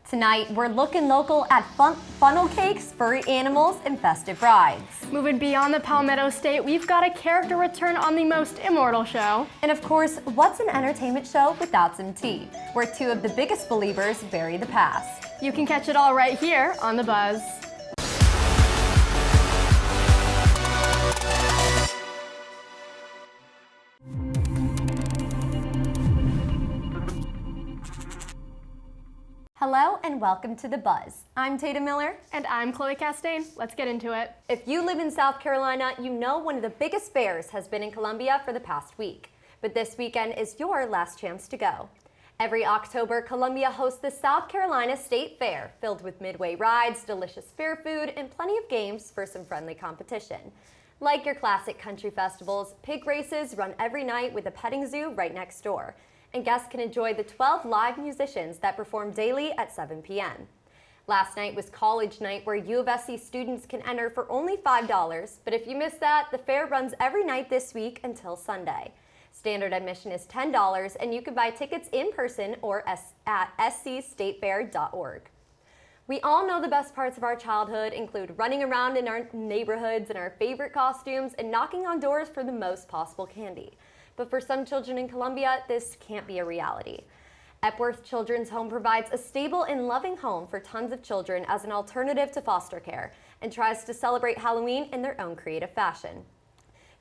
Tonight, we're looking local at funnel cakes, furry animals, and festive rides. Moving beyond the Palmetto State, we've got a character return on the most immortal show. And of course, what's an entertainment show without some tea, where two of the biggest believers bury the past. You can catch it all right here on The Buzz. Hello and welcome to The Buzz. I'm Tatum Miller. And I'm Chloe Castain. Let's get into it. If you live in South Carolina, you know one of the biggest fairs has been in Columbia for the past week. But this weekend is your last chance to go. Every October, Columbia hosts the South Carolina State Fair, filled with midway rides, delicious fair food, and plenty of games for some friendly competition. Like your classic country festivals, pig races run every night with a petting zoo right next door. And guests can enjoy the 12 live musicians that perform daily at 7 p.m. Last night was college night, where U of SC students can enter for only $5, but if you missed that, the fair runs every night this week until Sunday. Standard admission is $10, and you can buy tickets in person or at scstatefair.org. We all know the best parts of our childhood include running around in our neighborhoods in our favorite costumes and knocking on doors for the most possible candy. But for some children in Columbia, this can't be a reality. Epworth Children's Home provides a stable and loving home for tons of children as an alternative to foster care and tries to celebrate Halloween in their own creative fashion.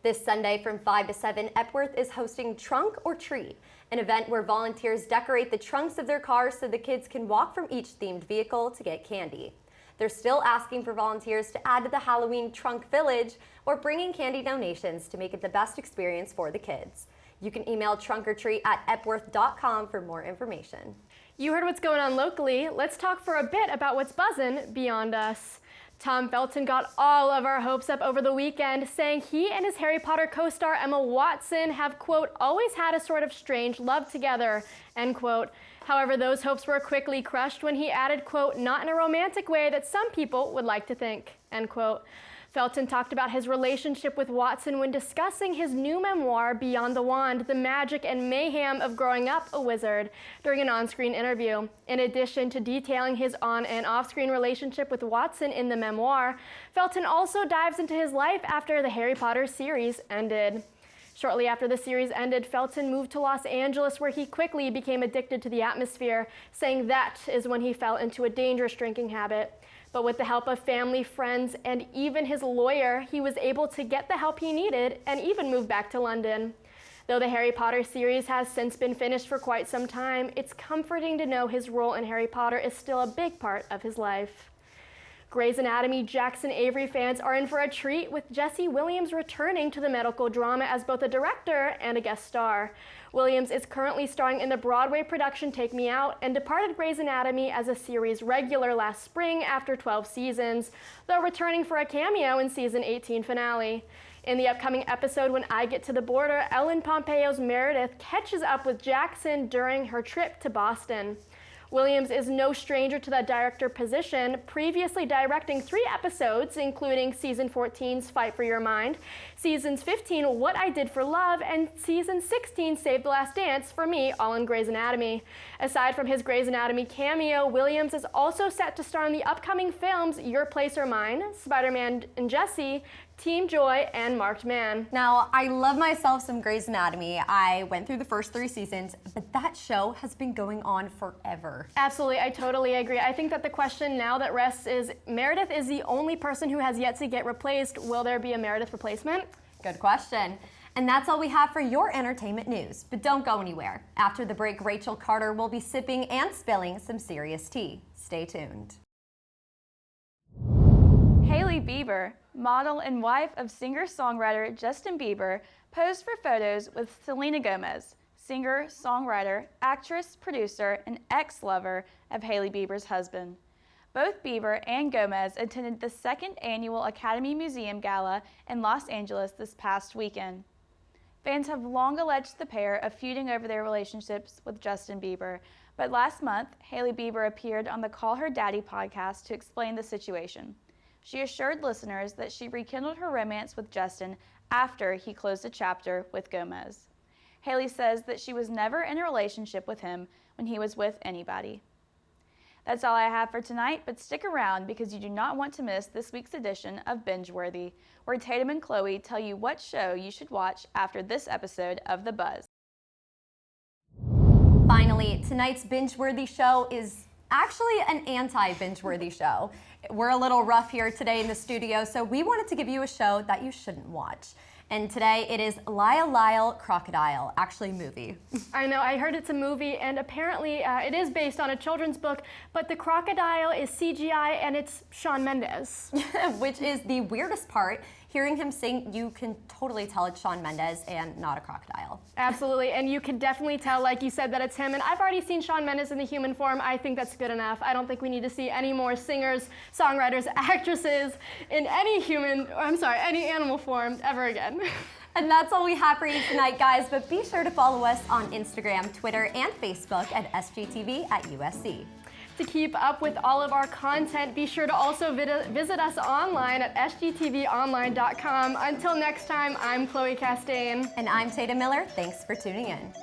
This Sunday from 5 to 7, Epworth is hosting Trunk or Treat, an event where volunteers decorate the trunks of their cars so the kids can walk from each themed vehicle to get candy. They're still asking for volunteers to add to the Halloween Trunk Village or bring in candy donations to make it the best experience for the kids. You can email trunkortreat@epworth.com for more information. You heard what's going on locally. Let's talk for a bit about what's buzzing beyond us. Tom Felton got all of our hopes up over the weekend, saying he and his Harry Potter co-star Emma Watson have, quote, always had a sort of strange love together, end quote. However, those hopes were quickly crushed when he added, quote, not in a romantic way that some people would like to think, end quote. Felton talked about his relationship with Watson when discussing his new memoir, Beyond the Wand, the magic and mayhem of growing up a wizard, during an on-screen interview. In addition to detailing his on- and off-screen relationship with Watson in the memoir, Felton also dives into his life after the Harry Potter series ended. Shortly after the series ended, Felton moved to Los Angeles, where he quickly became addicted to the atmosphere, saying that is when he fell into a dangerous drinking habit. But with the help of family, friends, and even his lawyer, he was able to get the help he needed and even move back to London. Though the Harry Potter series has since been finished for quite some time, it's comforting to know his role in Harry Potter is still a big part of his life. Grey's Anatomy Jackson Avery fans are in for a treat, with Jesse Williams returning to the medical drama as both a director and a guest star. Williams is currently starring in the Broadway production Take Me Out and departed Grey's Anatomy as a series regular last spring after 12 seasons, though returning for a cameo in season 18 finale. In the upcoming episode When I Get to the Border, Ellen Pompeo's Meredith catches up with Jackson during her trip to Boston. Williams is no stranger to that director position, previously directing 3 episodes, including Season 14's Fight for Your Mind, Seasons 15, What I Did for Love, and Season 16, Save the Last Dance, for me, all in Grey's Anatomy. Aside from his Grey's Anatomy cameo, Williams is also set to star in the upcoming films Your Place or Mine, Spider-Man and Jesse, Team Joy, and Marked Man. Now, I love myself some Grey's Anatomy. I went through the first 3 seasons, but that show has been going on forever. Absolutely, I totally agree. I think that the question now that rests is, Meredith is the only person who has yet to get replaced. Will there be a Meredith replacement? Good question. And that's all we have for your entertainment news. But don't go anywhere. After the break, Rachel Carter will be sipping and spilling some serious tea. Stay tuned. Hailey Beiber, model and wife of singer-songwriter Justin Bieber, posed for photos with Selena Gomez, singer, songwriter, actress, producer, and ex-lover of Hailey Bieber's husband. Both Bieber and Gomez attended the 2nd annual Academy Museum Gala in Los Angeles this past weekend. Fans have long alleged the pair of feuding over their relationships with Justin Bieber, but last month, Hailey Bieber appeared on the Call Her Daddy podcast to explain the situation. She assured listeners that she rekindled her romance with Justin after he closed a chapter with Gomez. Hailey says that she was never in a relationship with him when he was with anybody. That's all I have for tonight, but stick around because you do not want to miss this week's edition of Binge-Worthy, where Tatum and Chloe tell you what show you should watch after this episode of The Buzz. Finally, tonight's binge-worthy show is actually an anti-binge-worthy show. We're a little rough here today in the studio, so we wanted to give you a show that you shouldn't watch. And today it is Lyle Crocodile, actually a movie. I know, I heard it's a movie, and apparently it is based on a children's book, but the crocodile is CGI and it's Shawn Mendes. Which is the weirdest part. Hearing him sing, you can totally tell it's Shawn Mendes and not a crocodile. Absolutely, and you can definitely tell, like you said, that it's him. And I've already seen Shawn Mendes in the human form. I think that's good enough. I don't think we need to see any more singers, songwriters, actresses in any animal form ever again. And that's all we have for you tonight, guys. But be sure to follow us on Instagram, Twitter, and Facebook at SGTV at USC. To keep up with all of our content, be sure to also visit us online at sgtvonline.com. Until next time, I'm Chloe Castain. And I'm Tatum Miller. Thanks for tuning in.